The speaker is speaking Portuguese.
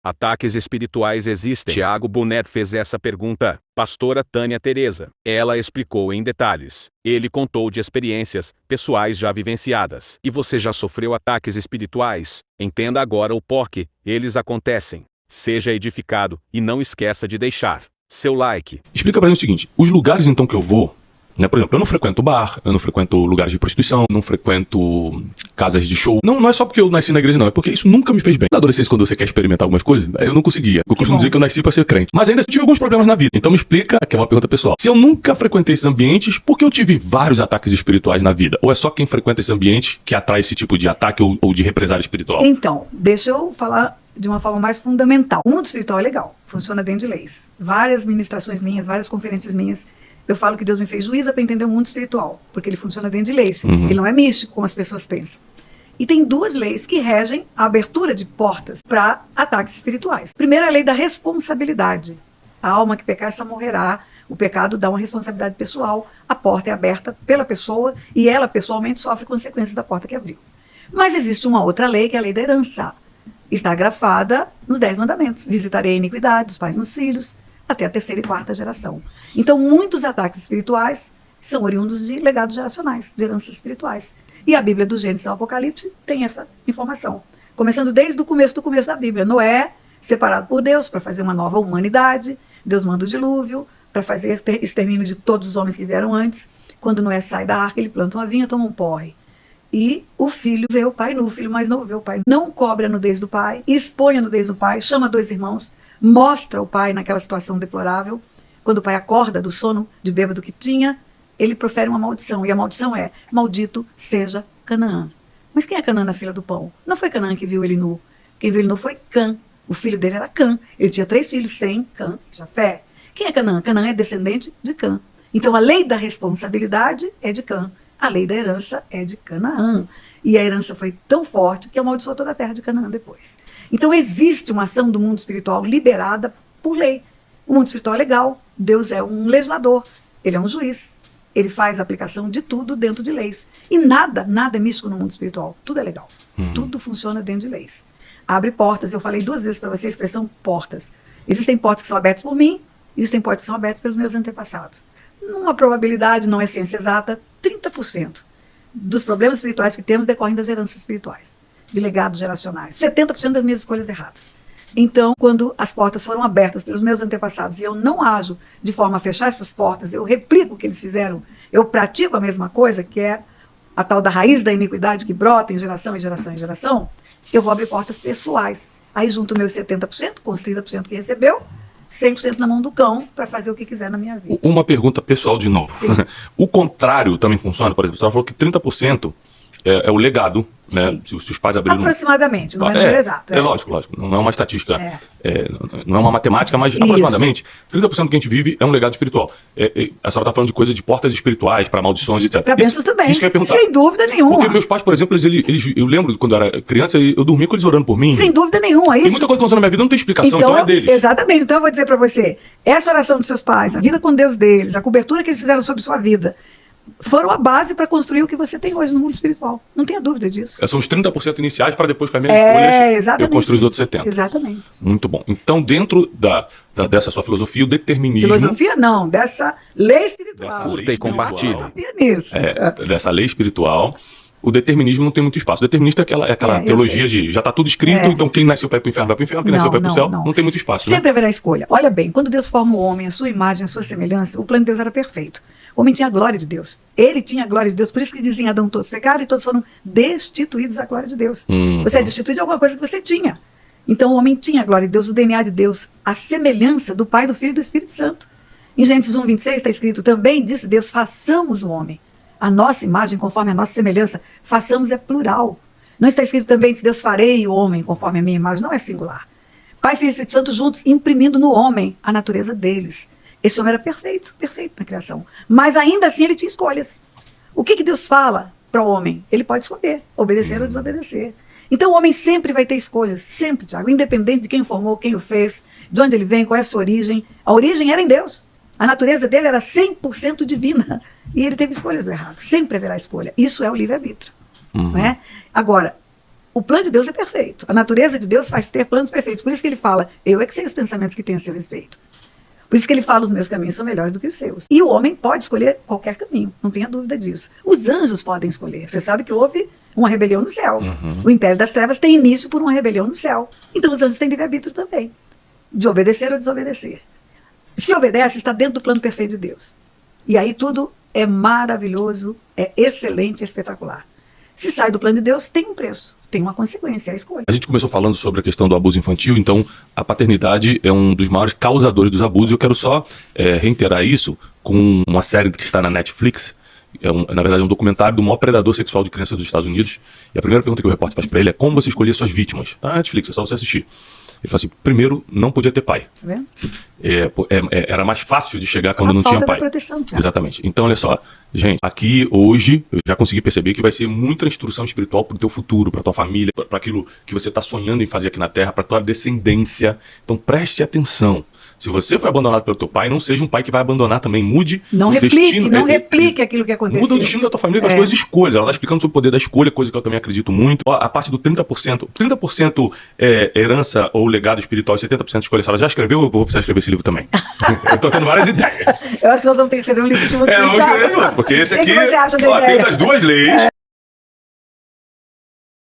Ataques espirituais existem? Tiago Bonet fez essa pergunta. Pastora Tânia Teresa. Ela explicou em detalhes. Ele contou de experiências pessoais já vivenciadas. E você já sofreu ataques espirituais? Entenda agora o porquê eles acontecem. Seja edificado e não esqueça de deixar seu like. Explica pra mim o seguinte, os lugares então que eu vou, né, por exemplo, eu não frequento bar, eu não frequento lugares de prostituição, não frequento casas de show. Não é só porque eu nasci na igreja, não, é porque isso nunca me fez bem. Na adolescência, quando você quer experimentar algumas coisas, eu não conseguia. Eu costumo dizer que eu nasci pra ser crente. Mas ainda tive alguns problemas na vida. Então me explica, que é uma pergunta pessoal. Se eu nunca frequentei esses ambientes, por que eu tive vários ataques espirituais na vida? Ou é só quem frequenta esses ambientes que atrai esse tipo de ataque ou de represália espiritual? Então, deixa eu falar de uma forma mais fundamental. O mundo espiritual é legal, funciona dentro de leis. Várias ministrações minhas, várias conferências minhas, eu falo que Deus me fez juíza para entender o mundo espiritual, porque ele funciona dentro de leis. Ele não é místico, como as pessoas pensam. E tem duas leis que regem a abertura de portas para ataques espirituais. Primeiro, a lei da responsabilidade. A alma que pecar, essa morrerá. O pecado dá uma responsabilidade pessoal, a porta é aberta pela pessoa e ela pessoalmente sofre consequências da porta que abriu. Mas existe uma outra lei, que é a lei da herança. Está grafada nos 10 mandamentos. Visitarei a iniquidade dos pais nos filhos, até a 3ª e 4ª geração. Então, muitos ataques espirituais são oriundos de legados geracionais, de heranças espirituais. E a Bíblia do Gênesis ao Apocalipse tem essa informação. Começando desde o começo da Bíblia. Noé, separado por Deus para fazer uma nova humanidade. Deus manda o dilúvio para fazer extermínio de todos os homens que vieram antes. Quando Noé sai da arca, ele planta uma vinha, toma um porre. E o filho vê o pai nu, o filho mais novo vê o pai. Não cobre a nudez do pai, expõe a nudez do pai, chama 2 irmãos, mostra o pai naquela situação deplorável. Quando o pai acorda do sono de bêbado que tinha, ele profere uma maldição. E a maldição é: maldito seja Canaã. Mas quem é Canaã na fila do pão? Não foi Canaã que viu ele nu. Quem viu ele nu foi Cã. O filho dele era Cã. Ele tinha 3 filhos, Sem, Cã e Jafé. Quem é Canaã? Canaã é descendente de Cã. Então a lei da responsabilidade é de Cã. A lei da herança é de Canaã. E a herança foi tão forte que amaldiçoou toda a terra de Canaã depois. Então existe uma ação do mundo espiritual liberada por lei. O mundo espiritual é legal. Deus é um legislador. Ele é um juiz. Ele faz a aplicação de tudo dentro de leis. E nada é místico no mundo espiritual. Tudo é legal. Tudo funciona dentro de leis. Abre portas. Eu falei 2 vezes para você a expressão portas. Existem portas que são abertas por mim. Existem portas que são abertas pelos meus antepassados. Numa probabilidade, não é ciência exata, 30% dos problemas espirituais que temos decorrem das heranças espirituais, de legados geracionais. 70% das minhas escolhas erradas. Então, quando as portas foram abertas pelos meus antepassados e eu não ajo de forma a fechar essas portas, eu replico o que eles fizeram, eu pratico a mesma coisa, que é a tal da raiz da iniquidade que brota em geração em geração em geração, eu vou abrir portas pessoais. Aí junto meus 70% com os 30% que recebeu, 100% na mão do cão para fazer o que quiser na minha vida. Uma pergunta pessoal de novo. O contrário também funciona? Por exemplo, você falou que 30% é o legado, né? Se os pais abriram... Aproximadamente, não é número exato. É lógico. Não é uma estatística, não é uma matemática, mas aproximadamente 30% do que a gente vive é um legado espiritual. A senhora está falando de coisa de portas espirituais para maldições, etc. Para bênçãos também, isso que eu ia perguntar. Sem dúvida nenhuma. Porque meus pais, por exemplo, eles eu lembro quando eu era criança, eu dormia com eles orando por mim. Sem dúvida nenhuma. Tem muita coisa que aconteceu na minha vida, não tem explicação, então é deles. Exatamente. Então eu vou dizer para você, essa oração dos seus pais, a vida com Deus deles, a cobertura que eles fizeram sobre sua vida, foram a base para construir o que você tem hoje no mundo espiritual. Não tenha dúvida disso. São os 30% iniciais para depois, com as minhas escolhas, eu construir os outros 70%. Exatamente. Muito bom. Então, dentro dessa sua filosofia, o determinismo... Filosofia não, dessa lei espiritual. Curta e compartilhe. Dessa lei espiritual, o determinismo não tem muito espaço. O determinista é aquela teologia de já está tudo escrito, então quem nasceu para ir para o inferno vai para o inferno, quem nasceu para ir para o céu, não tem muito espaço. Sempre haverá escolha. Olha bem, quando Deus forma o homem, a sua imagem, a sua semelhança, o plano de Deus era perfeito. O homem tinha a glória de Deus. Ele tinha a glória de Deus. Por isso que dizem Adão, todos pecaram e todos foram destituídos da glória de Deus. Você é destituído de alguma coisa que você tinha. Então o homem tinha a glória de Deus, o DNA de Deus, a semelhança do Pai, do Filho e do Espírito Santo. Em Gênesis 1:26 está escrito também, disse Deus, façamos o homem. A nossa imagem, conforme a nossa semelhança, façamos é plural. Não está escrito também, disse Deus, farei o homem conforme a minha imagem. Não é singular. Pai, Filho e Espírito Santo juntos, imprimindo no homem a natureza deles. Esse homem era perfeito na criação. Mas ainda assim ele tinha escolhas. O que Deus fala para o homem? Ele pode escolher, obedecer ou desobedecer. Então o homem sempre vai ter escolhas, sempre, Tiago, independente de quem formou, quem o fez, de onde ele vem, qual é a sua origem. A origem era em Deus. A natureza dele era 100% divina. E ele teve escolhas do errado. Sempre haverá escolha. Isso é o livre-arbítrio. Não é? Agora, O plano de Deus é perfeito. A natureza de Deus faz ter planos perfeitos. Por isso que ele fala, eu é que sei os pensamentos que tenho a seu respeito. Por isso que ele fala, os meus caminhos são melhores do que os seus. E o homem pode escolher qualquer caminho, não tenha dúvida disso. Os anjos podem escolher. Você sabe que houve uma rebelião no céu. O império das trevas tem início por uma rebelião no céu. Então os anjos têm livre-arbítrio também, de obedecer ou desobedecer. Se obedece, está dentro do plano perfeito de Deus. E aí tudo é maravilhoso, é excelente, espetacular. Se sai do plano de Deus, tem um preço, tem uma consequência, é a escolha. A gente começou falando sobre a questão do abuso infantil, então a paternidade é um dos maiores causadores dos abusos. Eu quero só reiterar isso com uma série que está na Netflix. Na verdade, é um documentário do maior predador sexual de crianças dos Estados Unidos. E a primeira pergunta que o repórter faz para ele é como você escolhia suas vítimas. Tá na Netflix, é só você assistir. Ele fala assim, primeiro, não podia ter pai. Tá vendo? Era mais fácil de chegar quando não tinha falta da pai. proteção, Tiago. Exatamente. Então, olha só, gente, aqui hoje eu já consegui perceber que vai ser muita instrução espiritual para o teu futuro, para tua família, para aquilo que você está sonhando em fazer aqui na Terra, para tua descendência. Então, preste atenção. Se você foi abandonado pelo teu pai, não seja um pai que vai abandonar também. Mude Não o replique, destino. não replique aquilo que aconteceu. Muda o destino da tua família com as tuas escolhas. Ela está explicando sobre o poder da escolha, coisa que eu também acredito muito. A parte do 30%. 30% é herança ou legado espiritual e 70% escolha. Se ela já escreveu, eu vou precisar escrever esse livro também. Eu tô tendo várias ideias. Eu acho que nós vamos ter que escrever um livro de Vamos escrever outro, porque esse aqui O que você acha da tem ideia? das duas leis.